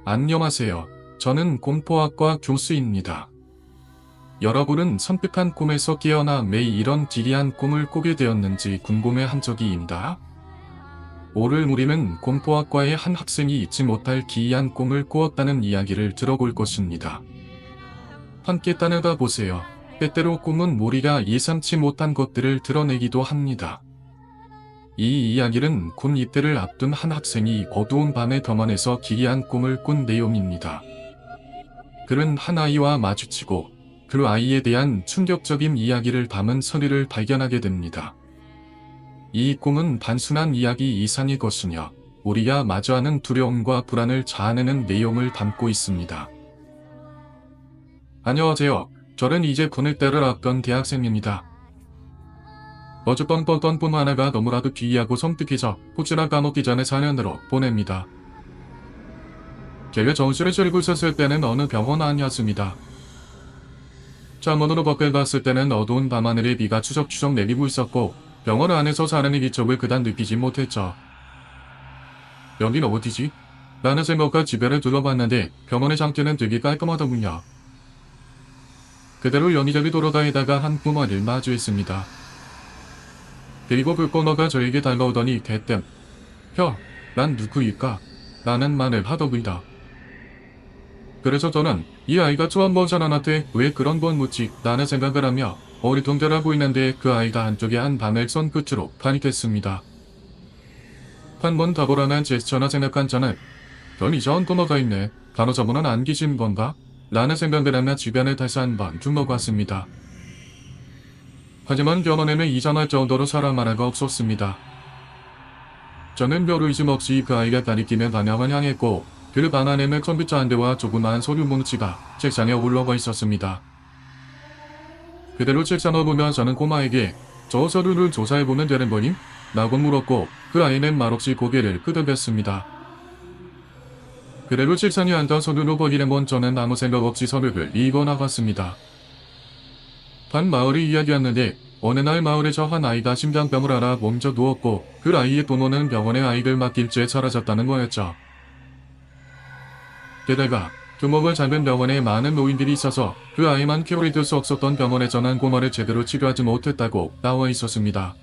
안녕하세요. 저는 공포학과 교수입니다. 여러분은 선택한 꿈에서 깨어나 매일 이런 기이한 꿈을 꾸게 되었는지 궁금해한 적이 있다. 오늘 우리는 공포학과의 한 학생이 잊지 못할 기이한 꿈을 꾸었다는 이야기를 들어볼 것입니다. 함께 따라가 보세요. 때때로 꿈은 우리가 예상치 못한 것들을 드러내기도 합니다. 이 이야기는 군 입대를 앞둔 한 학생이 어두운 밤의 병원에서 기이한 꿈을 꾼 내용입니다. 그는 한 아이와 마주치고 그 아이에 대한 충격적인 이야기를 담은 서류를 발견하게 됩니다. 이 꿈은 단순한 이야기 이상의 것이며 우리가 마주하는 두려움과 불안을 자아내는 내용을 담고 있습니다. 안녕하세요. 저는 이제 군을 때를 앞둔 대학생입니다. 어젯밤 꿨던 꿈 하나가 너무나도 기이하고 섬뜩해져 혹시나 까먹기 전에 사연으로 보냅니다. 제가 정신을 차리고 있었을 때는 어느 병원 안이었습니다. 창문으로 밖을 봤을 때는 어두운 밤하늘에 비가 추적추적 내리고 있었고 병원 안에서 사람의 기척을 그단 느끼지 못했죠. 여긴 어디지? 라는 생각과 주변을 둘러봤는데 병원의 상태는 되게 깔끔하더군요. 그대로 여기저기 돌아다니다가 한 부모를 마주했습니다. 그리고 그 꼬마가 저에게 달려오더니 대뜸 난 누구일까? 라는 말을 하더군요. 그래서 저는 이 아이가 처음 본 사람한테 왜 그런 건 묻지? 라는 생각을 하며 어리둥절하고 있는데 그 아이가 한쪽에 한 방을 손끝으로 파닉했습니다. 한번 가보라는 제스처나 생각한 저는 전 이상한 꼬마가 있네. 간호사분은 안 계신 건가? 라는 생각을 하며 주변을 다시 한번 둘러봤습니다. 하지만 병원에는 이상할 정도로 사람 하나가 없었습니다. 저는 별 의심 없이 그 아이가 가리키는 방향을 향했고 그 방 안에는 컴퓨터 한 대와 조그마한 서류 뭉치가 책상에 올라가 있었습니다. 그대로 책상을 보며 저는 꼬마에게 저 서류를 조사해보면 되는 거니? 라고 물었고 그 아이는 말없이 고개를 끄덕였습니다. 그대로 책상에 앉아 서류를 보기를 본 저는 아무 생각 없이 서류를 읽어나갔습니다. 한 마을의 이야기였는데 어느 날 마을에서 한 아이가 심장병을 앓아 먼저 누웠고 그 아이의 부모는 병원에 아이를 맡길 채 사라졌다는 거였죠. 게다가 두목을 잡은 병원에 많은 노인들이 있어서 그 아이만 키워둘 수 없었던 병원에서는 꼬마를 제대로 치료하지 못했다고 나와 있었습니다.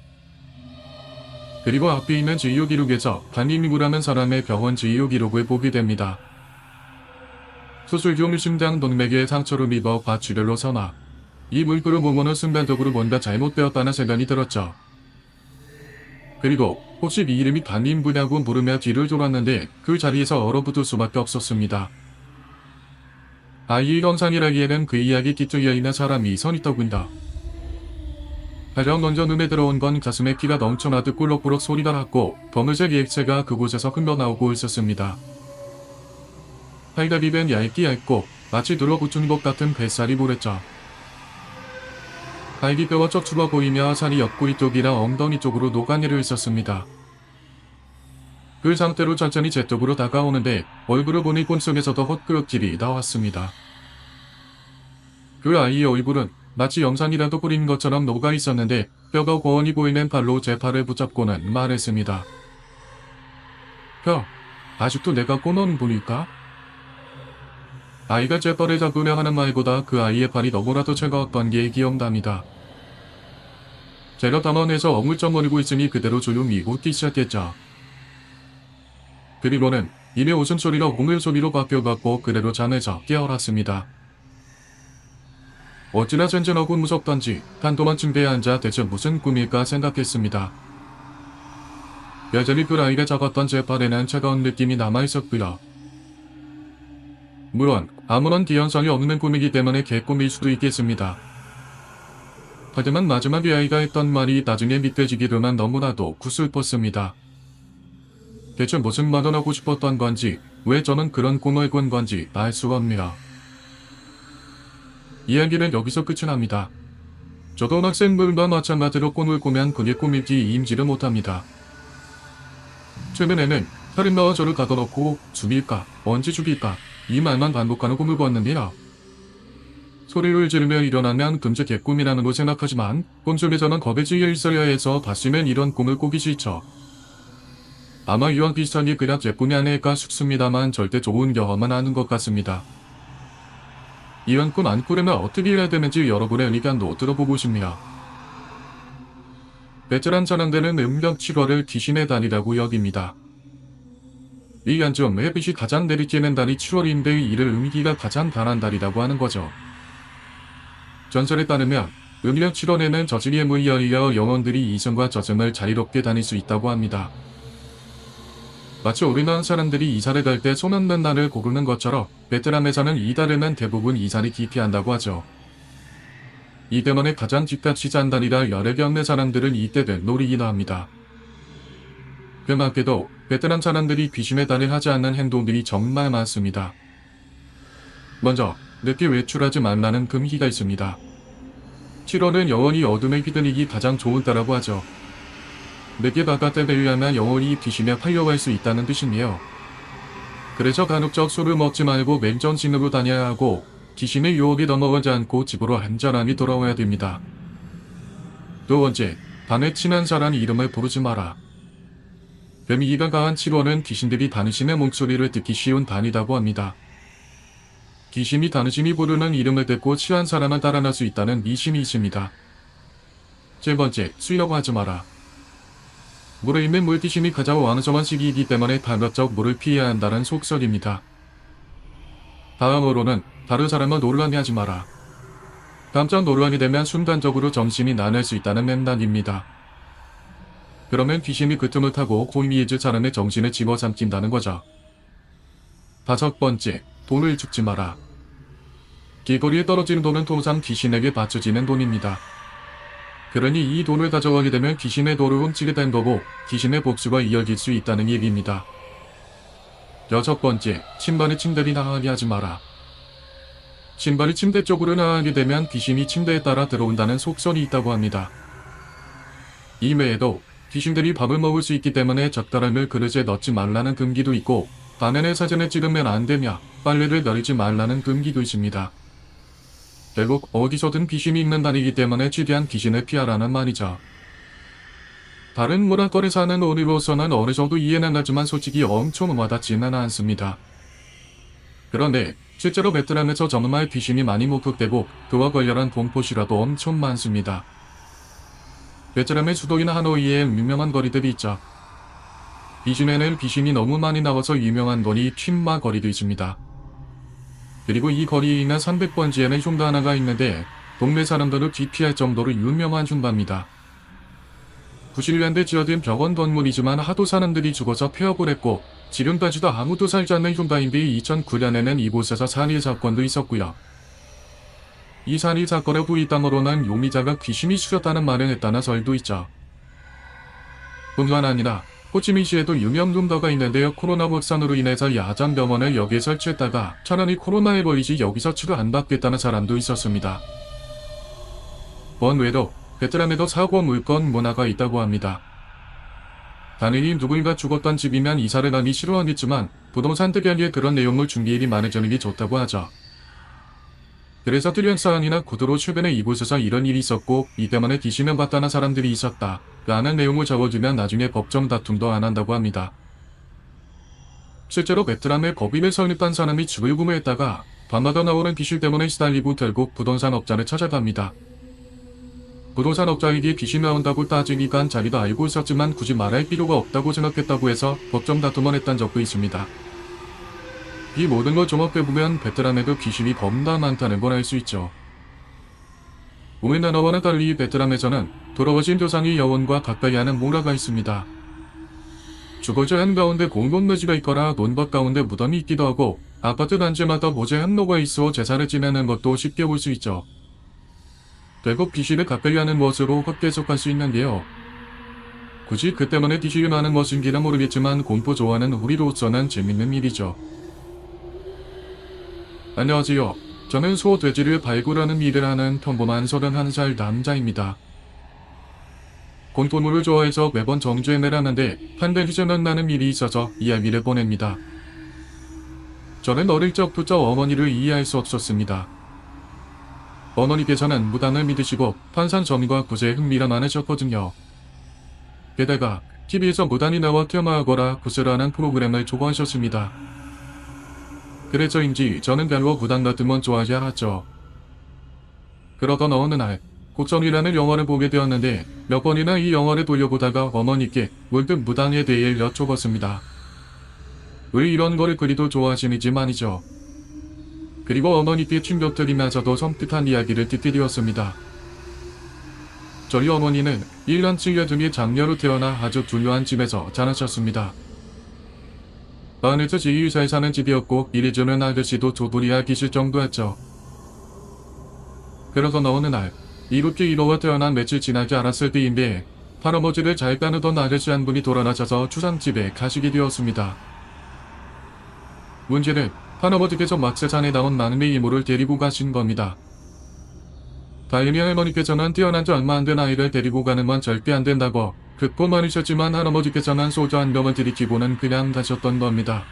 그리고 앞에 있는 진료 기록에서 반림이구라는 사람의 병원 진료 기록을 보게 됩니다. 수술 중 심장 동맥에 상처를 입어 과출혈로 선화. 이 물결을 보고는 순간적으로 뭔가 잘못되었다는 생각이 들었죠. 그리고 혹시 네 이름이 반림부냐고 물으며 뒤를 돌았는데 그 자리에서 얼어붙을 수밖에 없었습니다. 아이의 형상이라기에는 그 이야기 뒤쪽에 있는 사람이 선 있더군요. 가장 먼저 눈에 들어온 건 가슴에 피가 넘쳐나듯 꿀럭꿀럭 소리가 났고 검은색 액체가 그곳에서 흘러나오고 있었습니다. 팔다리 벤 얇고 마치 들어붙은 것 같은 뱃살이 보랬죠. 갈비뼈와 척추가 보이며 살이 옆구리 쪽이나 엉덩이 쪽으로 녹아내려 있었습니다. 그 상태로 천천히 제 쪽으로 다가오는데 얼굴을 보니 꿈속에서도 헛구역질이 나왔습니다. 그 아이의 얼굴은 마치 영상이라도 그린 것처럼 녹아 있었는데 뼈가 고원이 보이는 팔로 제 팔을 붙잡고는 말했습니다. 아직도 내가 꼬놓은 분일까? 아이가 제 팔을 잡으려 하는 말보다 그 아이의 팔이 너무나도 차가웠던 게 기억납니다. 제가 담원에서 어물쩡거리고 있으니 그대로 조용히 웃기 시작했죠. 그리고는 이내 웃음소리가 웅을소리로 바뀌어갔고 그대로 잠에서 깨어났습니다. 어찌나 젠젠하고 무섭던지 단도만 침대에 앉아 대체 무슨 꿈일까 생각했습니다. 여전히 그 아이가 잡았던 제 팔에는 차가운 느낌이 남아있었고요. 물론 아무런 기현상이 없는 꿈이기 때문에 개꿈일 수도 있겠습니다. 하지만 마지막에 아이가 했던 말이 나중에 믿겨지기로만 너무나도 구슬펐습니다. 대체 무슨 말을 하고 싶었던 건지 왜 저는 그런 꿈을 꾼 건지 알 수가 없네요. 이야기는 여기서 끝이 납니다. 저도 학생들과 마찬가지로 꿈을 꾸면 그게 꿈일지 임지를 못합니다. 최근에는 살인마와 저를 가둬놓고 죽일까 언제 죽일까 이 말만 반복하는 꿈을 꿨는데요. 소리를 지르며 일어나면 금세 개꿈이라는 걸 생각하지만 꿈속에서는 겁에 질려 있어야 해서 봤으면 이런 꿈을 꾸기 싫죠. 아마 이와 비슷하게 그냥 제품이 아닐까 싶습니다만 절대 좋은 경험은 아닌 것 같습니다. 이런 꿈 안 꾸려면 어떻게 해야 되는지 여러분의 의견도 들어보고 싶네요. 베테랑 사람들은 음력 7월을 귀신의 달이라고 여깁니다. 이 안중 햇빛이 가장 내리쬐는 달이 7월인데 이를 음기가 가장 강한 달이라고 하는 거죠. 전설에 따르면 음력 7월에는 저주의 문이 열려 영혼들이 이승과 저승을 자유롭게 다닐 수 있다고 합니다. 마치 우리나라 사람들이 이사를 갈 때 손 없는 날을 고르는 것처럼 베트남에서는 이 달에는 대부분 이사를 기피한다고 하죠. 이 때문에 가장 집값이 싼 달이라 열애 겪는 사람들은 이때를 노리기도 합니다. 그 밖에도 베트남 사람들이 귀신의 달을 하지 않는 행동들이 정말 많습니다. 먼저 늦게 외출하지 말라는 금기가 있습니다. 7월은 영혼이 어둠에 휘둘리기 가장 좋은 달이라고 하죠. 늦게 바깥에 내려면 영혼이 귀신에 팔려갈 수 있다는 뜻이네요. 그래서 간혹적 술을 먹지 말고 맨정신으로 다녀야 하고 귀신의 유혹에 넘어가지 않고 집으로 안전하게 돌아와야 됩니다. 두 번째, 밤에 친한 사람 이름을 부르지 마라. 뱀이가 강한 7월은 귀신들이 당신의 목소리를 듣기 쉬운 달이라고 합니다. 귀신이 당신이 부르는 이름을 듣고 취한 사람을 따라갈 수 있다는 미심이 있습니다. 세 번째, 수려고 하지 마라. 물에 있는 물귀신이 가장 왕성한 시기이기 때문에 가급적 물을 피해야 한다는 속설입니다. 다음으로는 다른 사람을 놀라게 하지 마라. 깜짝 놀라게 되면 순간적으로 정신이 나눌 수 있다는 맹단입니다. 그러면 귀신이 그 틈을 타고 고미해질 사람의 정신을 집어삼킨다는 거죠. 다섯 번째, 돈을 줍지 마라. 길거리에 떨어지는 돈은 통상 귀신에게 바쳐지는 돈입니다. 그러니 이 돈을 가져가게 되면 귀신의 돈을 훔치게 된 거고 귀신의 복수가 이어질 수 있다는 얘기입니다. 여섯 번째, 신발이 침대를 나가게 하지 마라. 신발이 침대 쪽으로 나가게 되면 귀신이 침대에 따라 들어온다는 속설이 있다고 합니다. 이외에도 귀신들이 밥을 먹을 수 있기 때문에 젓가락을 그릇에 넣지 말라는 금기도 있고 반면에 사진을 찍으면 안 되며 빨래를 널지 말라는 금기도 있습니다. 결국 어디서든 귀신이 있는 달이기 때문에 최대한 귀신을 피하라는 말이죠. 다른 문화권에 사는 우리로서는 어느 정도 이해는 하지만 솔직히 엄청 와닿지는 않습니다. 그런데 실제로 베트남에서 정말 귀신이 많이 목격되고 그와 관련한 공포시라도 엄청 많습니다. 베트남의 수도인 하노이에 유명한 거리들이 있죠. 귀신에는 귀신이 너무 많이 나와서 유명한 거리 튠마 거리도 있습니다. 그리고 이 거리에 있는 300번지에는 흉가 하나가 있는데 동네 사람들을 기피할 정도로 유명한 흉가입니다. 90년대 지어진 벽원 건물이지만 하도 사람들이 죽어서 폐업을 했고 지금까지도 아무도 살지 않는 흉가인데 2009년에는 이곳에서 살인 사건도 있었고요. 이 살인 사건의 후이담으로는 용의자가 귀신이 수렸다는 말을 했다는 설도 있죠. 뿐만 아니라 호치민시에도 유명 흉가가 있는데요. 코로나 확산으로 인해서 야전 병원을 여기에 설치했다가 차라리 코로나에 걸리지 여기서 치료 안 받겠다는 사람도 있었습니다. 원외로 베트남에도 사고 물건 문화가 있다고 합니다. 당연히 누군가 죽었던 집이면 이사를 하기 싫어하겠지만 부동산 특약에 그런 내용을 준비일이 많아지는 게 좋다고 하죠. 그래서 특약사항이나 구두로 최근에 이곳에서 이런 일이 있었고 이 때문에 귀신을 봤다는 사람들이 있었다 라는 내용을 적어주면 나중에 법정 다툼도 안 한다고 합니다. 실제로 베트남에 법인을 설립한 사람이 집을 구매했다가 밤마다 나오는 귀신 때문에 시달리고 결국 부동산 업자를 찾아갑니다. 부동산 업자에게 귀신 나온다고 따지니까 자기도 알고 있었지만 굳이 말할 필요가 없다고 생각했다고 해서 법정 다툼을 했던 적도 있습니다. 이 모든 걸 종합해보면 베트남에도 귀신이 겁나 많다는 걸 알 수 있죠. 우리나라와는 달리 베트남에서는 돌아가신 조상의 영혼과 가까이 하는 문화가 있습니다. 주거지 한가운데 공동묘지가 있거나 논밭 가운데 무덤이 있기도 하고 아파트 단지마다 모재 한로가 있어 제사를 지내는 것도 쉽게 볼 수 있죠. 결국 귀신을 가까이 하는 것으로 헛개속할 수 있는데요. 굳이 그 때문에 귀신이 많은 것인지는 모르겠지만 공포 좋아하는 우리로서는 재밌는 일이죠. 안녕하세요. 저는 소돼지를 발굴하는 일을 하는 평범한 31살 남자입니다. 공포물을 좋아해서 매번 정주행을 하는데 판별리전은 나는 일이 있어서 이야기를 보냅니다. 저는 어릴 적부터 어머니를 이해할 수 없었습니다. 어머니께서는 무당을 믿으시고 판산점과 굿에 흥미가 많으셨거든요. 게다가 TV에서 무단히 나와 폄하하거나 구슬하는 프로그램을 좋아하셨습니다. 그래서인지 저는 별로 무단 같은 건 좋아하지 않았죠. 그러던 어느 날 고전이라는 영화를 보게 되었는데 몇 번이나 이 영화를 돌려보다가 어머니께 문득 무당에 대해 여쭤봤습니다. 왜 이런 거를 그리도 좋아하시는지 말이죠. 그리고 어머니께 충격적이면서도 섬뜩한 이야기를 듣게 되었습니다. 저희 어머니는 1년 7년 중에 장녀로 태어나 아주 중요한 집에서 자라셨습니다. 마을에서 제일 잘 사는 집이었고 일해주는 아저씨도 조부리야 계실 정도였죠. 그러던 어느 날 이롭게 이로와 태어난 며칠 지나지 않았을 때인데 할아버지를 잘 따르던 아저씨 한 분이 돌아가셔서 추상집에 가시게 되었습니다. 문제는 할아버지께서 막세산에 나온 막내 이모를 데리고 가신 겁니다. 다행히 할머니께서는 태어난 지 얼마 안 된 아이를 데리고 가는 건 절대 안 된다고 극고 말이셨지만 할아버지께서는 소주 한 병을 들이키고는 그냥 가셨던 겁니다.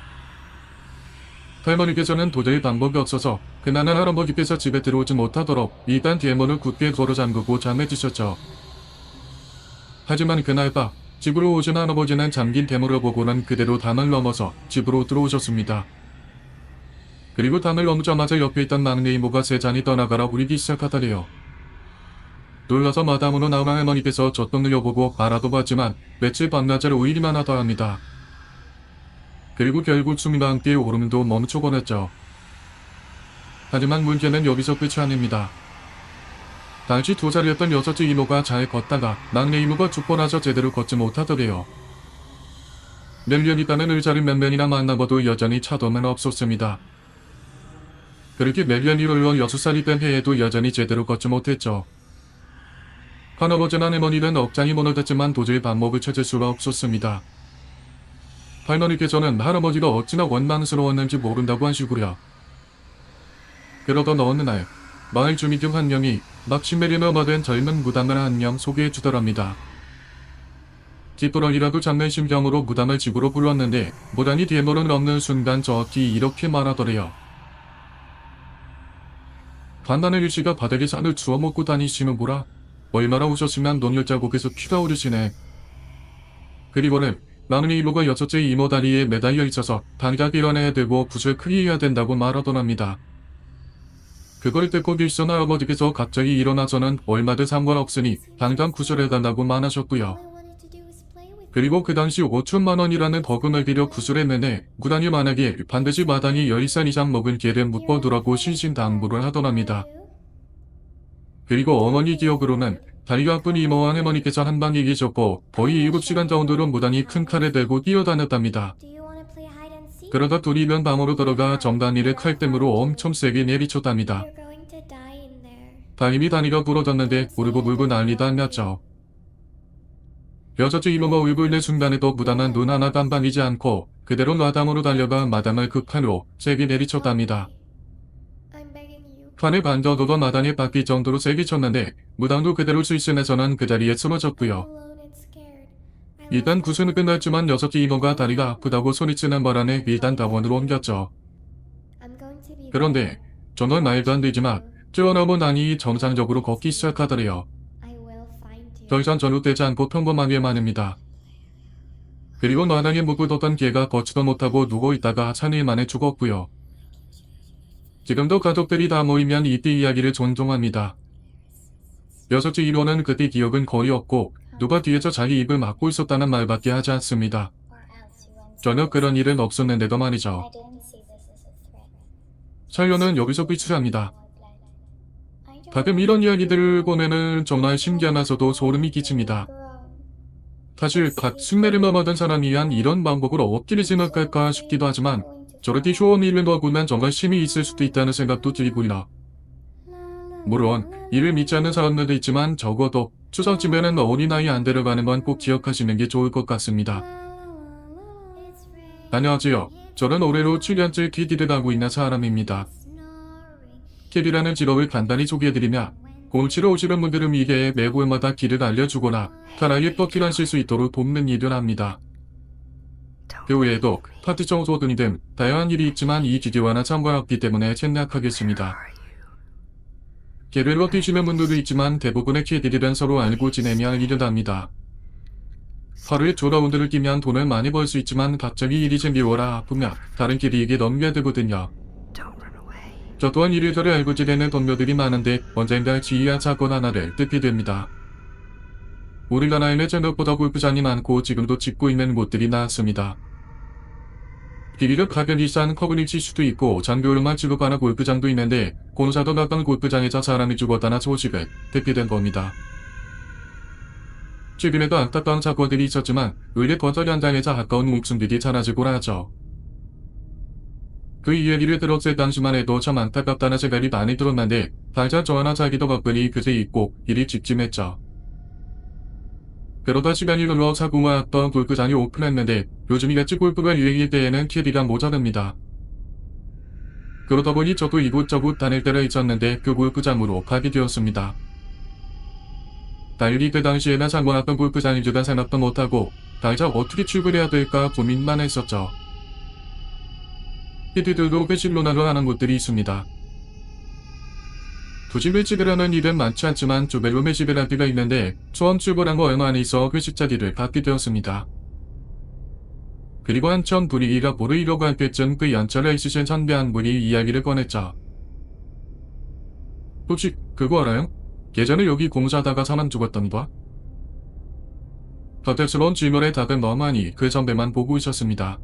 할머니께서는 도저히 방법이 없어서 그날은 할아버지께서 집에 들어오지 못하도록 일단 대문을 굳게 걸어 잠그고 잠에 드셨죠. 하지만 그날 밤 집으로 오신 할아버지는 잠긴 대문을 보고는 그대로 담을 넘어서 집으로 들어오셨습니다. 그리고 담을 넘자마자 옆에 있던 막내 이모가 세 잔이 떠나가라 울기 시작하더래요. 놀라서 마당으로 나온 할머니께서 젖도 늘려보고 알아도 봤지만 며칠 밤낮을 우일이만 하다 합니다. 그리고 결국 숨과 함께 울음도 멈춰버렸죠. 하지만 문제는 여기서 끝이 아닙니다. 당시 2살이었던 여섯째 이모가 잘 걷다가 막내 이모가 죽고 나서 제대로 걷지 못하더래요. 몇 년 있다는 의사를 몇 번이나 만나봐도 여전히 차도는 없었습니다. 그렇게 몇 년이 흘러 6살이 된 해에도 여전히 제대로 걷지 못했죠. 할아버지나 할머니는 억장이 무너졌지만 도저히 방법을 찾을 수가 없었습니다. 할머니께서는 할아버지가 어찌나 원망스러웠는지 모른다고 하시고요. 그러던 어느 날 마을 주민 중 한 명이 막신메리너 받은 젊은 무당을 한 명 소개해 주더랍니다. 뒷부러기라도 잡는 심정으로 무당을 집으로 불렀는데 무당이 대문을 넘는 순간 정확히 이렇게 말하더래요. 반나는 일씨가 바닥에 산을 주워 먹고 다니시는 보라. 얼마나 오셨으면 논혈자국에서 피가 오르시네. 그리고는 막내 이모가 여섯째 이모 다리에 매달려 있어서 다리가 길어내야 되고 붓을 크게 해야 된다고 말하더랍니다. 그걸 듣고 빌선 할아버지께서 갑자기 일어나서는 얼마든 상관없으니 당장 구슬해달라고 말하셨고요. 그리고 그 당시 5천만 원이라는 버금을 들여 구슬했는데 무당이 만약에 반드시 마당이 10살 이상 먹은 개를 묶어두라고 신신당부를 하더랍니다. 그리고 어머니 기억으로는 다리가 아픈 이모와 할머니께서 한방에 계셨고 거의 7시간 정도로 무당이 큰 칼을 들고 뛰어다녔답니다. 그러다 둘이 면 방으로 들어가 정단이를 칼등으로 엄청 세게 내리쳤답니다. 다행히 다리가 부러졌는데 울고불고 난리도 아니었죠. 여섯째 이모가 울고 있는 순간에도 무당은 눈 하나 깜빡이지 않고 그대로 마당으로 달려가 마당을 그 칼로 세게 내리쳤답니다. 칼의 반 정도가 마당에 박힐 정도로 세게 쳤는데 무당도 그대로 스위스에서는 그 자리에 쓰러졌고요. 일단 구슬은 끝났지만 여섯째 이모가 다리가 아프다고 소리치는 바람에 일단 병원으로 옮겼죠. 그런데 정말 말도 안 되지만 뛰어넘은 난이 정상적으로 걷기 시작하더래요. 더 이상 전후되지 않고 평범하게만 합니다. 그리고 마당에 묵어뒀던 개가 걷지도 못하고 누워있다가 3일 만에 죽었고요. 지금도 가족들이 다 모이면 이때 이야기를 종종 합니다. 여섯째 이모는 그때 기억은 거의 없고 누가 뒤에서 자기 입을 막고 있었다는 말밖에 하지 않습니다. 전혀 그런 일은 없었는데도 말이죠. 사연은 여기서 끝이 납니다. 가끔 이런 이야기들을 보면은 정말 신기하면서도 소름이 끼칩니다. 사실 각 순매를 받은 사람이 한 이런 방법을 어떻게 생각할까 싶기도 하지만 저렇게 쇼미를 먹으면 정말 힘이 있을 수도 있다는 생각도 들고요. 물론 이를 믿지 않는 사람들도 있지만 적어도 추석쯤에는 어린아이 안 데려가는 건 꼭 기억하시는 게 좋을 것 같습니다. 안녕하세요. 저는 올해로 7년째 캐디를 하고 있는 사람입니다. 캐디라는 직업을 간단히 소개해드리며 공치러 오시는 분들은 미개에 매골마다 길을 알려주거나 편하게 뻗길하실 수 있도록 돕는 일을 합니다. 그 외에도 파티 청소 등등 다양한 일이 있지만 이 기계와는 상관없기 때문에 생략하겠습니다. 개별로 뛰시는 분들도 있지만 대부분의 캐디들은 서로 알고 지내며 일을 합니다. 하루에 2라운드를 뛰면 돈을 많이 벌 수 있지만 갑자기 일이 생기거나 아프면 다른 길이에게 넘겨야 되거든요. 저 또한 이리저리 알고 지내는 동료들이 많은데 언젠가 지휘한 사건 하나를 듣게 됩니다. 우리나라에는 생각보다 골프장이 많고 지금도 짓고 있는 곳들이 많습니다. 길이가 가격이 싼 커브리지 수도 있고 장교로만 취급하는 골프장도 있는데 공사도 가까운 골프장에서 사람이 죽었다는 소식을 듣게 된 겁니다. 최근에도 안타까운 사고들이 있었지만 의뢰 건설 현장에서 아까운 목숨들이 사라지곤 하죠. 그 이야기를 들었을 당시만 해도 참 안타깝다는 생각이 많이 들었는데 당장 저 하나 살기도 바쁘니 그새 잊고 일이 직짐했죠. 그러다 시간이 흘러 사고가 왔던 골프장이 오픈했는데 요즘이같이 골프가 유행일 때에는 캐디가 모자랍니다. 그러다 보니 저도 이곳저곳 다닐 때가 있었는데 그 골프장으로 가게 되었습니다. 달리 그 당시에는 상관했던 골프장인지도 생각도 못하고 당장 어떻게 출근해야 될까 고민만 했었죠. 캐디들도 회식론화를 하는 곳들이 있습니다. 굳이 회식을 하는 일은 많지 않지만 조별로 회식을 할 때가 있는데 처음 출근한 거 얼마 안 있어 회식 자리를 갖게 되었습니다. 그리고 한참 분위기가 모르이려고 할 때쯤 그 연차가 있으신 선배 한 분이 이야기를 꺼냈죠. 혹시 그거 알아요? 예전에 여기 공사하다가 사람 죽었던 거? 갑작스러운 질문에 답은 너무하니 그 선배만 보고 있었습니다.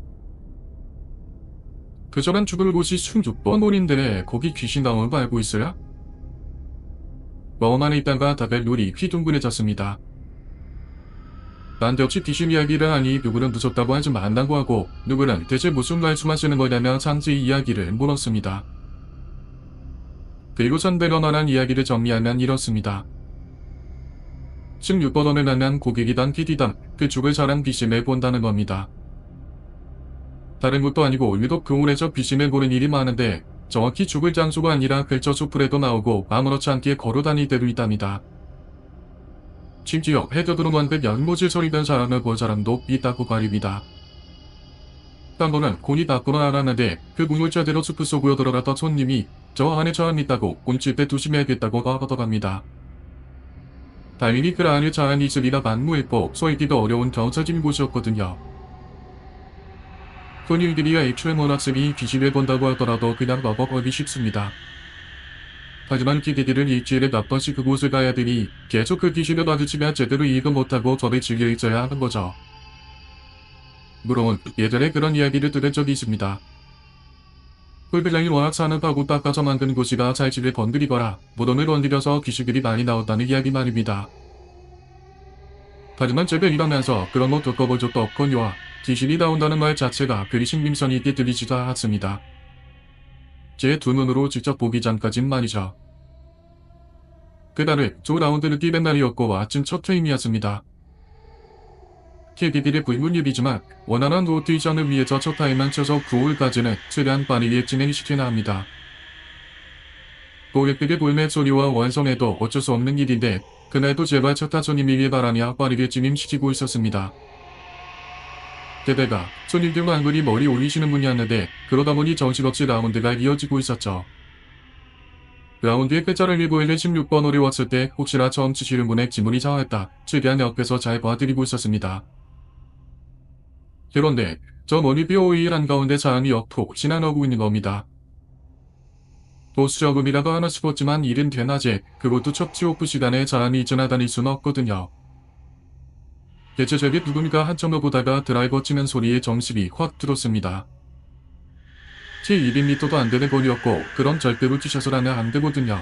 그 사람 죽을 곳이 16번 홀인데 거기 귀신 나오는 거 알고 있어요? 멍하니 있다가 답의 눈이 휘둥그레졌습니다. 난데없이 귀신 이야기를 하니 누구는 무섭다고 하지 말라고 하고 누구는 대체 무슨 말씀하시는 거냐며 상세히 이야기를 물었습니다. 그리고 선배가 말한 이야기를 정리하면 이렇습니다. 16번원을 만난 고객이던 PD던 그 죽을 사람 귀신을 본다는 겁니다. 다른 것도 아니고 유독 그 홀에서 귀신을 보는 일이 많은데 정확히 죽을 장소가 아니라 근처 숲풀에도 나오고 아무렇지 않게 걸어다닐 때도 있답니다. 심지어 헤드드로 만든 연못을 소리던 사람을 본 사람도 있다고 말입니다. 한 번은 곤이 밖으로 나갔는데 그 물자대로 숲 속으로 들어갔던 손님이 저 안에 사람 있다고 곤칠 때 조심해야겠다고 하더갑니다. 다행히 그 안에 자연이 있으리라 만무했고 쏘이기도 어려운 경사진 곳이었거든요. 손님들이 애초에 몰랐으니 귀신을 본다고 하더라도 그냥 넘어가기 쉽습니다. 하지만 기대들은 일주일에 몇 번씩 그곳을 가야 되니 계속 그 귀신을 마주치면 제대로 이해도 못하고 법에 질려 있어야 하는 거죠. 물론 예전에 그런 이야기를 들은 적이 있습니다. 골프장이 워낙 산업하고 닦아서 만든 곳이라 살집을 건드리거나 무덤을 건드려서 귀신들이 많이 나온다는 이야기 말입니다. 하지만 제가 일하면서 그런 거 겪어본 적도 없거니와 귀신이 나온다는 말 자체가 그리 신빙성이 있게 들리지도 않았습니다. 제 두 눈으로 직접 보기 전까진 말이죠. 그날은 조 라운드를 뛰는 날이었고 아침 첫 타임이었습니다. KBB의 불문율이지만 원활한 로테이션을 위해서 첫 타임만 쳐서 9홀까지는 최대한 빠르게 진행시켜야 합니다. 고객들의 볼매 소리와 원성에도 어쩔 수 없는 일인데 그날도 제발 첫 타선임이길 바라며 빠르게 진행시키고 있었습니다. 게다가 손님들 한 분이 머리 올리시는 분이었는데 그러다 보니 정신없이 라운드가 이어지고 있었죠. 라운드의 끝자를 밀고 있는 16번 홀에 왔을 때 혹시나 처음 치시는 분의 지문이 상했다. 최대한 옆에서 잘 봐드리고 있었습니다. 그런데 저 머리 뼈오일 한가운데 사람이 역폭 지나가고 있는 겁니다. 보수저금이라도 하나 싶었지만 이른 대낮에 그것도 척지오프 시간에 사람이 지나다닐 수는 없거든요. 대체 저게 누군가 한참을 보다가 드라이버 치는 소리에 정신이 확 들었습니다. 제 200m도 안 되는 거리였고 그럼 절대로 치셔서라면 안 되거든요.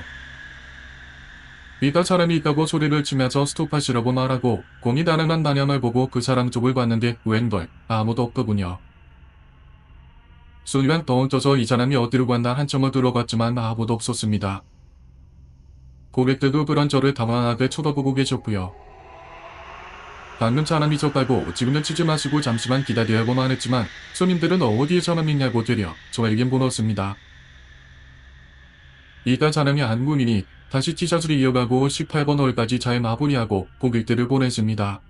위다 사람이 있다고 소리를 치면서 스톱하시라고 말하고 공이 가능한 방향을 보고 그 사람 쪽을 봤는데 웬걸 아무도 없더군요. 순간 더운져서 이 사람이 어디로 갔나 한참을 들어갔지만 아무도 없었습니다. 고객들도 그런 저를 당황하게 쳐다보고 계셨고요. 방금 사람이 졌다고 지금은 치지 마시고 잠시만 기다려야고만 했지만 손님들은 어디에 사람 있냐고 되려 저에겐 물었습니다. 이따 사람이 안 보이니 다시 티샷을 이어가고 18번 홀까지 잘 마무리하고 고객들을 보냈습니다.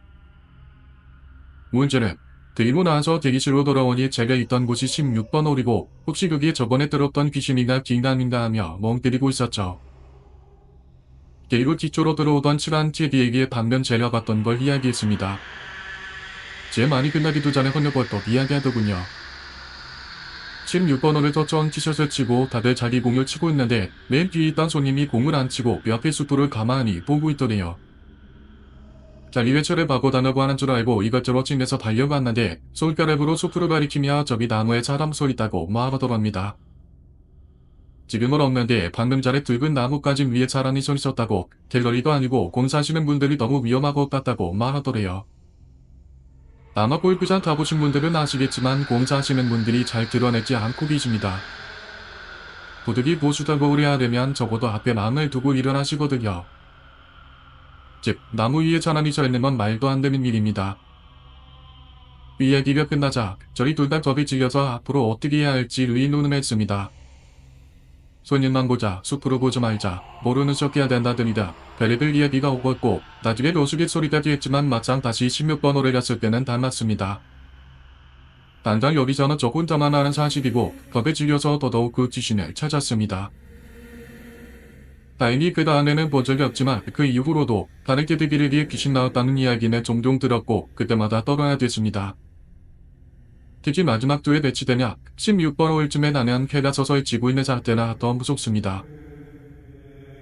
문제는 그리고 나서 대기실로 돌아오니 제가 있던 곳이 16번 홀이고 혹시 그게 저번에 들었던 귀신이나 긴가민가 하며 멍 때리고 있었죠. 그리고 뒤쪽으로 들어오던 칠한 TV에게 반면 제가 봤던 걸 이야기했습니다. 제 말이 끝나기도 전에 헌녀벌떡 이야기하더군요. 16번호를 덧정 티셔츠를 치고 다들 자기 공을 치고 있는데 맨 뒤에 있던 손님이 공을 안 치고 옆에 수프를 가만히 보고 있더래요. 자기 외출을 바보다라고 하는 줄 알고 이것저것 챙겨서 달려갔는데 손가락으로 수프를 가리키며 저기 나무에 사람 서 있다고 말하더랍니다. 지금은 없는데 방금 전에 붉은 나뭇가지 위에 사람이 서 있었다고, 갤러리도 아니고 공사하시는 분들이 너무 위험하고 같다고 말하더래요. 아마 골프장 가보신 분들은 아시겠지만 공사하시는 분들이 잘 드러내지 않고 계십니다. 도둑이 보수다고 의뢰하려면 적어도 앞에 망을 두고 일어나시거든요. 즉 나무 위에 사람이 서 있는 건 말도 안 되는 일입니다. 이야기가 끝나자 저희 둘 다 겁이 질려서 앞으로 어떻게 해야 할지 의논했습니다. 손님만 보자, 숲으로 보지 말자, 모르는 척 해야 된다더니다. 별의별 이야기가 오갔고 나중에 우스갯소리까지 했지만 막상 다시 16번호를 갔을 때는 닮았습니다. 당장 여기서는 저 혼자만 아는 사실이고 겁에 질려서 더더욱 그 귀신을 찾았습니다. 다행히 그 다음에는 본 적이 없지만 그 이후로도 다른 개들끼리 귀신 나왔다는 이야기는 종종 들었고 그때마다 떨어야 됐습니다. 특히 마지막 주에 배치되냐 16번호일쯤에 나면 해가 서서히 지고 있는 상태라 더 무섭습니다.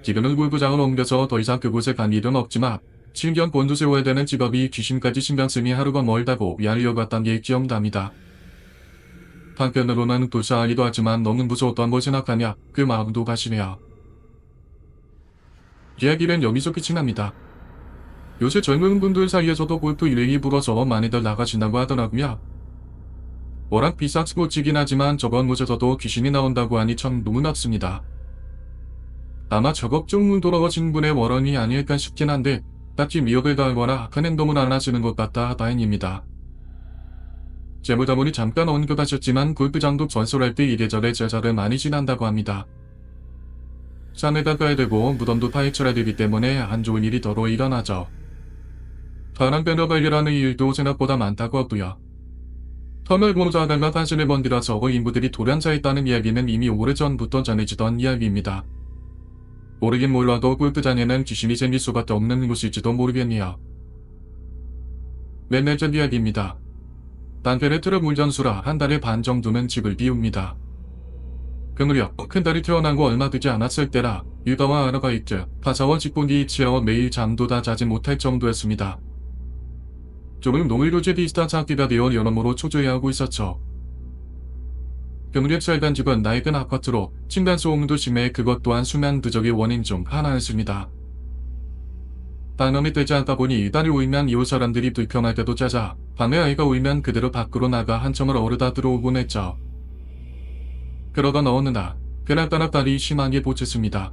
지금은 골프장을 옮겨서 더 이상 그곳에 간 일은 없지만 신경 곤두세워야 되는 직업이 귀신까지 신경쓰니 하루가 멀다고 야리어갔던 게 기억납니다. 한편으로는 도사하기도 하지만 너무 무서웠던 걸 생각하냐 그 마음도 가시네요. 이야기는 여기서 끝이 납니다. 요새 젊은 분들 사이에서도 골프 유행이 불어서 많이들 나가신다고 하더라고요. 워낙 비싼 스포츠이긴 하지만 저번 곳에서도 귀신이 나온다고 하니 참 놀랍습니다. 아마 저걱정 돌아가신 분의 월원이 아닐까 싶긴 한데 딱히 미역을 가하거나 악한 행동을 안 하시는 것 같아 다행입니다. 제보자분이 잠깐 언급하셨지만 골프장도 전설할 때 이래저래 제사를 많이 지난다고 합니다. 산에다 가야 되고 무덤도 파헤쳐야 되기 때문에 안 좋은 일이 더러 일어나죠. 파란 배너 발견하는 일도 생각보다 많다고 하고요. 터널 공사하다가 사진을 번디라서 인부들이 돌연사했다는 이야기는 이미 오래전부터 전해지던 이야기입니다. 모르긴 몰라도 골프장에는 귀신이 생길 수밖에 없는 곳일지도 모르겠네요. 몇 날 전 이야기입니다. 남편의 트럭 운전수라 한 달에 반 정도는 집을 비웁니다. 그 무렵 큰딸이 태어나고 얼마 되지 않았을 때라 육아와 아르바이트, 파사와 직분이 치여 매일 잠도 다 자지 못할 정도였습니다. 조금 노을교제 비슷한 상태가 되어 여러모로 초조해하고 있었죠. 그 무렵 살던 집은 낡은 아파트로 층간소음도 심해 그것 또한 수면 부족의 원인 중 하나였습니다. 방음이 되지 않다 보니 딸이 울면 이웃 사람들이 불편할 때도 찾아 밤에 아이가 울면 그대로 밖으로 나가 한참을 어르다 들어오곤 했죠. 그러던 어느 날 그날따라 딸이 심하게 보쳤습니다.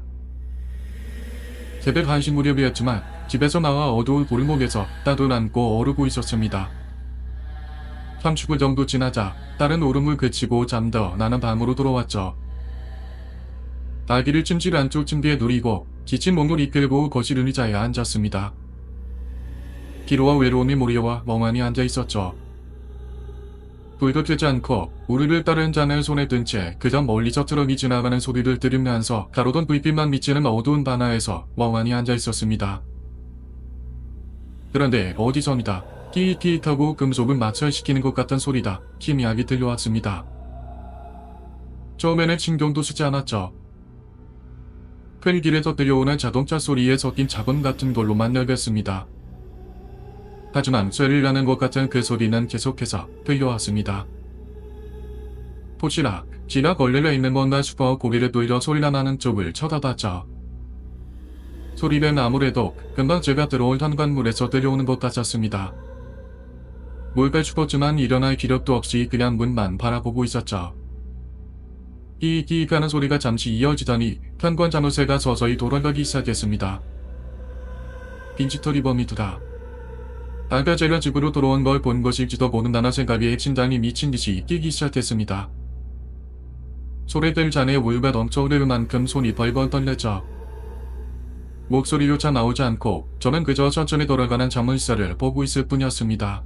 새벽 1시 무렵이었지만 집에서 나와 어두운 골목에서 딸을 안고 어르고 있었습니다. 30분 정도 지나자 딸은 울음을 그치고 잠들어 나는 방으로 돌아왔죠. 아기를 침실 안쪽 침대에 누리고 지친 몸을 이끌고 거실 의자에 앉았습니다. 피로와 외로움이 몰려와 멍하니 앉아 있었죠. 불도 켜지 않고 우르르 따른 잔을 손에 든 채 그저 멀리서 트럭이 지나가는 소리를 들으면서 가로등 불빛만 비치는 어두운 방화에서 멍하니 앉아 있었습니다. 그런데 어디선이다. 띠익띠익하고 금속을 마찰시키는 것 같은 소리다. 희미하게 들려왔습니다. 처음에는 신경도 쓰지 않았죠. 큰 길에서 들려오는 자동차 소리에 섞인 작은 같은 걸로만 여겼습니다. 하지만 쇠를 나는 것 같은 그 소리는 계속해서 들려왔습니다. 포시락, 지나 걸레가 있는 건가 싶어 고개를 돌려 소리가 나는 쪽을 쳐다봤죠. 소리는 아무래도 금방 제가 들어올 현관문에서 들려오는 것 같았습니다. 뭘까 싶었지만 일어날 기력도 없이 그냥 문만 바라보고 있었죠. 끼익끼익 하는 소리가 잠시 이어지더니 현관 자물쇠가 서서히 돌아가기 시작했습니다. 빈치터리 범이두다. 아까 제가 집으로 들어온 걸 본 것일지도 모른다는 생각에 심장이 미친 듯이 뛰기 시작했습니다. 소리들 잔에 우유가 넘쳐 흐를 만큼 손이 벌벌 떨렸죠. 목소리조차 나오지 않고 저는 그저 천천히 돌아가는 자물쇠를 보고 있을 뿐이었습니다.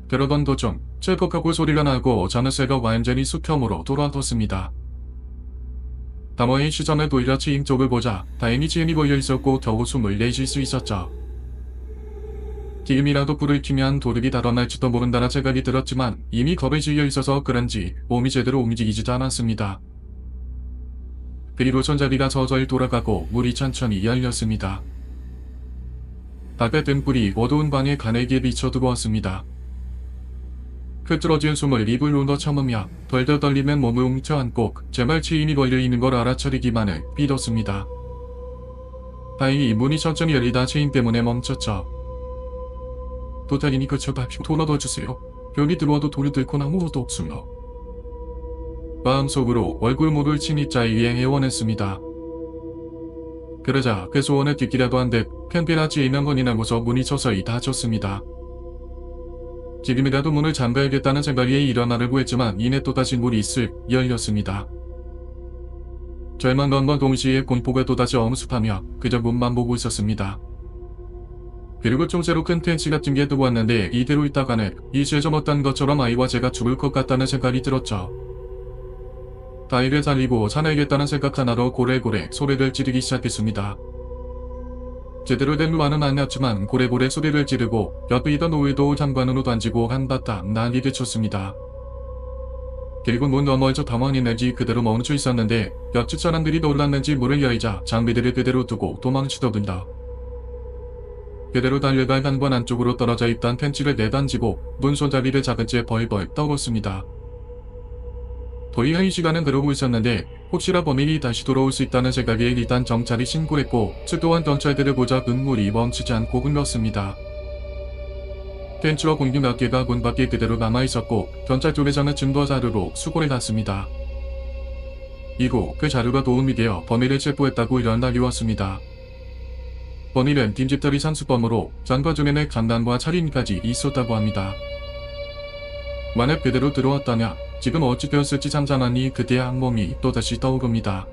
그러던 도중 찰컥하고 소리가 나고 자물쇠가 완전히 수평으로 돌아섰습니다. 담화의 시선을 돌려 지인 쪽을 보자 다행히 지인이 보여 있었고 겨우 숨을 내쉴 수 있었죠. 지금이라도 불을 켜면 도둑이 달아날지도 모른다는 생각이 들었지만 이미 겁에 질려 있어서 그런지 몸이 제대로 움직이지도 않았습니다. 그리고 손잡이가 서서히 돌아가고 문이 천천히 열렸습니다. 밖에 등불이 어두운 방에 가늘게 비쳐 들어왔습니다. 흐트러진 숨을 입을 눌러 참으며 덜덜 떨리는 몸을 웅쳐안고 제발 치인이 걸려있는 걸 알아차리기만을 믿었습니다. 다행히 문이 천천히 열리다 체인 때문에 멈췄죠. 도타리니 그쳐봐요. 돈 얻어주세요. 별이 들어와도 돈을 들고 아무것도 없으며. 마음속으로 얼굴물을 친입자에 의해 애원했습니다. 그러자 그 소원을 듣기라도 한 듯 펜페라지에 있는 건이 나고서 문이 서서히 닫혔습니다. 지금이라도 문을 잠가야겠다는 생각에 일어나려고 했지만 이내 또다시 문이 쓱 열렸습니다. 절망감과 동시에 공포가 또다시 엄습하며 그저 문만 보고 있었습니다. 그리고 총새로 큰 텐치 같은 게 들어왔는데 이대로 있다가는 이제 좀 어떤 것처럼 아이와 제가 죽을 것 같다는 생각이 들었죠. 다이를 살리고 사내겠다는 생각 하나로 고래고래 소리를 지르기 시작했습니다. 제대로 된 말은 아니었지만 고래고래 소리를 지르고 옆에 있던 오이도 장관으로 던지고 한바탕 난리를 쳤습니다. 그리고 문 너머에서 가만히 있는지 그대로 멈춰 있었는데 옆집 사람들이 놀랐는지 문을 열자 장비들을 그대로 두고 도망치더군요. 그대로 달려가 현관 안쪽으로 떨어져 있던 펜치를 내던지고 문 손잡이를 잡은 채 벌벌 떨었습니다. 더 이상 이 시간은 그러고 있었는데 혹시나 범인이 다시 돌아올 수 있다는 생각에 일단 경찰이 신고했고 출동한 경찰들을 보자 눈물이 멈추지 않고 흘렀습니다. 펜치와 공기 몇 개가 문 밖에 그대로 남아있었고 경찰 쪽에서는 증거 자료로 수고를 났습니다. 이후 그 자료가 도움이 되어 범인을 체포했다고 연락이 왔습니다. 범인은 빈집털이 상수범으로 전과 중에는 강간과 살인까지 있었다고 합니다. 만약 그대로 들어왔다면 지금 어찌 되었을지 상상하니 그때의 악몽이 또다시 떠오릅니다.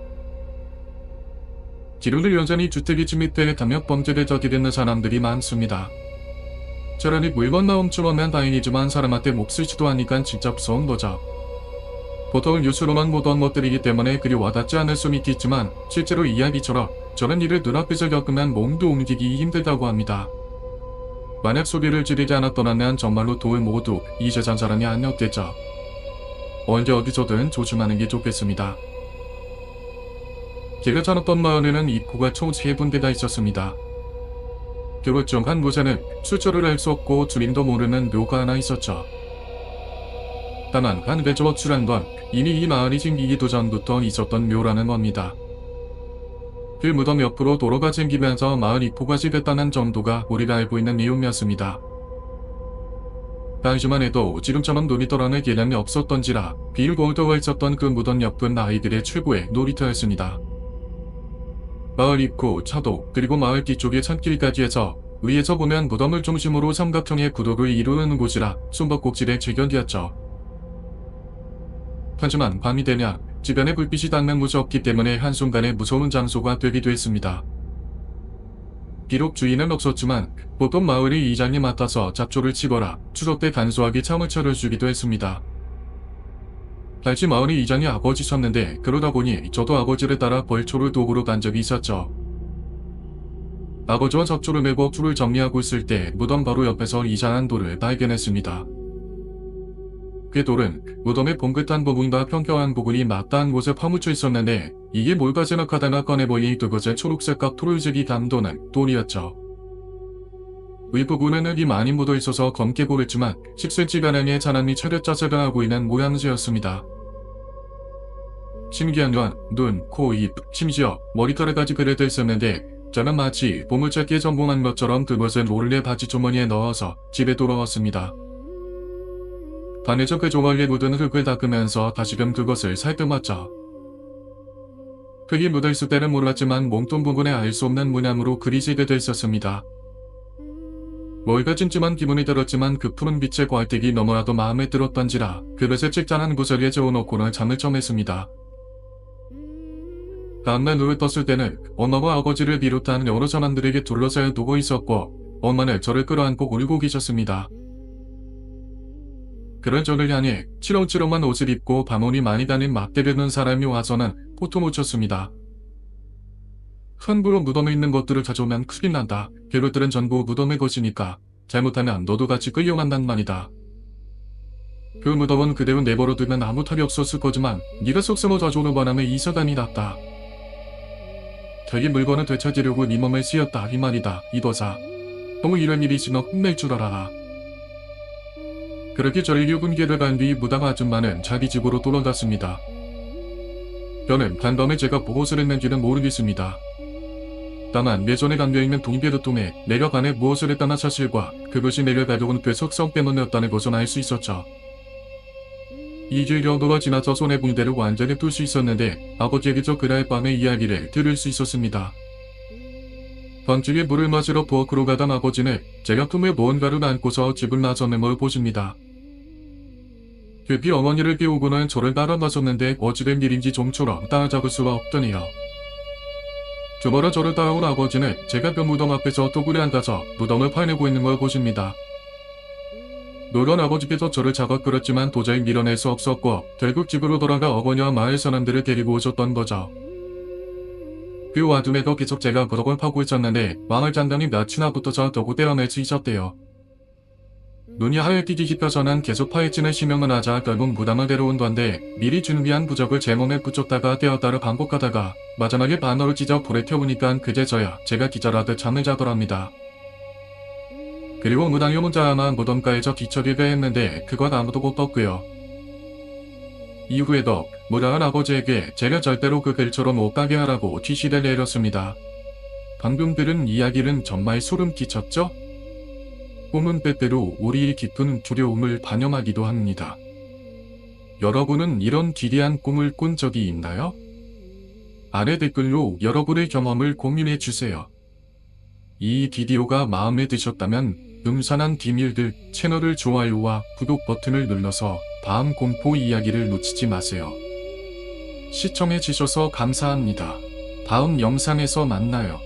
기록을 여전히 주택이 침입돼 강력범죄를 저지르는 사람들이 많습니다. 차라리 물건만 훔쳐오면 다행이지만 사람한테 몫을 시도하니까 진짜 무서운 거죠. 보통 뉴스로만 보던 것들이기 때문에 그리 와닿지 않을 수는 있겠지만 실제로 이야기처럼 저런 일을 눈앞에서 겪으면 몸도 움직이기 힘들다고 합니다. 만약 소리를 지르지 않았더라면 정말로 돌 모두 이 세상 사람이 아니었겠죠. 언제 어디서든 조심하는 게 좋겠습니다. 제가 살았던 마을에는 입구가 총 3군데가 있었습니다. 그곳 중 한 곳에는 출처를 알 수 없고 주민도 모르는 묘가 하나 있었죠. 다만 한 배조 확실한 건 이미 이 마을이 생기기도 전부터 있었던 묘라는 겁니다. 그 무덤 옆으로 도로가 생기면서 마을 입구가 됐다는 정도가 우리가 알고 있는 내용이었습니다. 당시만 해도 지금처럼 놀이터라는 개념이 없었던지라 빌보드가 있었던 그 무덤 옆은 아이들의 최고의 놀이터였습니다. 마을 입구, 차도, 그리고 마을 뒤쪽의 산길까지 해서 위에서 보면 무덤을 중심으로 삼각형의 구도를 이루는 곳이라 숨바꼭질의 즐겨이었죠. 하지만 밤이 되면 주변에 불빛이 닿는 곳이 없기 때문에 한순간에 무서운 장소가 되기도 했습니다. 비록 주인은 없었지만 보통 마을의 이장이 맡아서 잡초를 치거나 추석 때 간소하게 참을 차려주기도 했습니다. 당시 마을의 이장이 아버지셨는데 그러다 보니 저도 아버지를 따라 벌초를 도구로 간 적이 있었죠. 아버지와 잡초를 메고 풀을 정리하고 있을 때 무덤 바로 옆에서 이상한 돌을 발견했습니다. 그 돌은 무덤의 봉긋한 부분과 평평한 부분이 맞닿은 곳에 파묻혀 있었는데 이게 뭘까 생각하다가 꺼내보니 그것에 초록색과 푸른색이 감도는 돌이었죠. 윗부분에는 이 많이 묻어 있어서 검게 보였지만 10cm가량의 사람이 차렷자세를 하고 있는 모양새였습니다. 신기한 건 눈, 코, 입, 심지어 머리카락까지 그려져 있었는데 저는 마치 보물찾기에 성공한 것처럼 그것을 몰래 바지 주머니에 넣어서 집에 돌아왔습니다. 반에서 그 조각에 묻은 흙을 닦으면서 다시금 그것을 살펴봤죠. 흙이 묻어있을 때는 몰랐지만 몸통 부분에 알 수 없는 문양으로 그리지게 돼 있었습니다. 뭘까 찜찜한 기분이 들었지만 그 푸른 빛의 광택이 너무나도 마음에 들었던지라 그릇에 책잔한 구석에 재워놓고는 잠을 청했습니다. 다음날 눈을 떴을 때는 엄마와 아버지를 비롯한 여러 사람들에게 둘러싸여 누워 있었고 엄마는 저를 끌어안고 울고 계셨습니다. 그런 저를 향해 치렁치렁한 옷을 입고 밤온이 많이 다닌 막대려는 사람이 와서는 포토 못 쳤습니다. 함부로 무덤에 있는 것들을 가져오면 큰일 난다. 괴로들은 전부 무덤의 것이니까 잘못하면 너도 같이 끌려간단 말이다. 그 무덤은 그대로 내버려두면 아무 탈이 없었을 거지만 네가 속 숨어져주는 바람에 이 사단이 났다. 저기 물건을 되찾으려고 네 몸을 쓰였다 이 말이다 이도사. 너무 이런 일이 있으면 혼낼 줄 알아라. 그렇게 전류 분계를 간 뒤 무당 아줌마는 자기 집으로 돌아갔습니다. 저는 간밤에 제가 무엇을 했는지는 모르겠습니다. 다만 예전에 담겨있는 동의배를 통해 내가 간에 무엇을 했다는 사실과 그것이 내가 가져온 괴석성 때문이었다는 것은 알 수 있었죠. 2주일 정도가 지나서 손에 붕대를 완전히 뚫을 수 있었는데 아버지에게서 그날 밤의 이야기를 들을 수 있었습니다. 밤중에 물을 마시러 부엌으로 가던 아버지는 제가 품에 무언가를 안고서 집을 나서는 걸 보십니다. 급히 어머니를 깨우고는 저를 따라 나섰는데 어찌된 일인지 좀처럼 따라잡을 수가 없더니요. 주말에 저를 따라온 아버지는 제가 그 무덤 앞에서 도굴에 앉아서 무덤을 파내고 있는 걸 보십니다. 노련 아버지께서 저를 작아 끌었지만 도저히 밀어낼 수 없었고 결국 집으로 돌아가 어머니와 마을 사람들을 데리고 오셨던 거죠. 그 와중에도 계속 제가 무덤을 파고 있었는데 마을 장장이 몇이나 붙어서 도구 떼어낼 수 있었대요. 눈이 하얗게 뒤집혀서는 계속 파헤치는 심형을 하자 결국 무당을 데려온 건데 미리 준비한 부적을 제 몸에 붙였다가 떼었다를 반복하다가 마지막에 바늘을 찢어 불에 태우니까 그제서야 제가 기절하듯 잠을 자더랍니다. 그리고 무당이 혼자 아마 무덤가에서 뒤처리를 했는데 그건 아무도 못 봤고요. 이후에도 무당은 아버지에게 제가 절대로 그 글처럼 못 가게 하라고 지시를 내렸습니다. 방금 들은 이야기는 정말 소름 끼쳤죠? 꿈은 때때로 우리의 깊은 두려움을 반영하기도 합니다. 여러분은 이런 기이한 꿈을 꾼 적이 있나요? 아래 댓글로 여러분의 경험을 공유해주세요. 이 비디오가 마음에 드셨다면 음산한 비밀들 채널을 좋아요와 구독 버튼을 눌러서 다음 공포 이야기를 놓치지 마세요. 시청해주셔서 감사합니다. 다음 영상에서 만나요.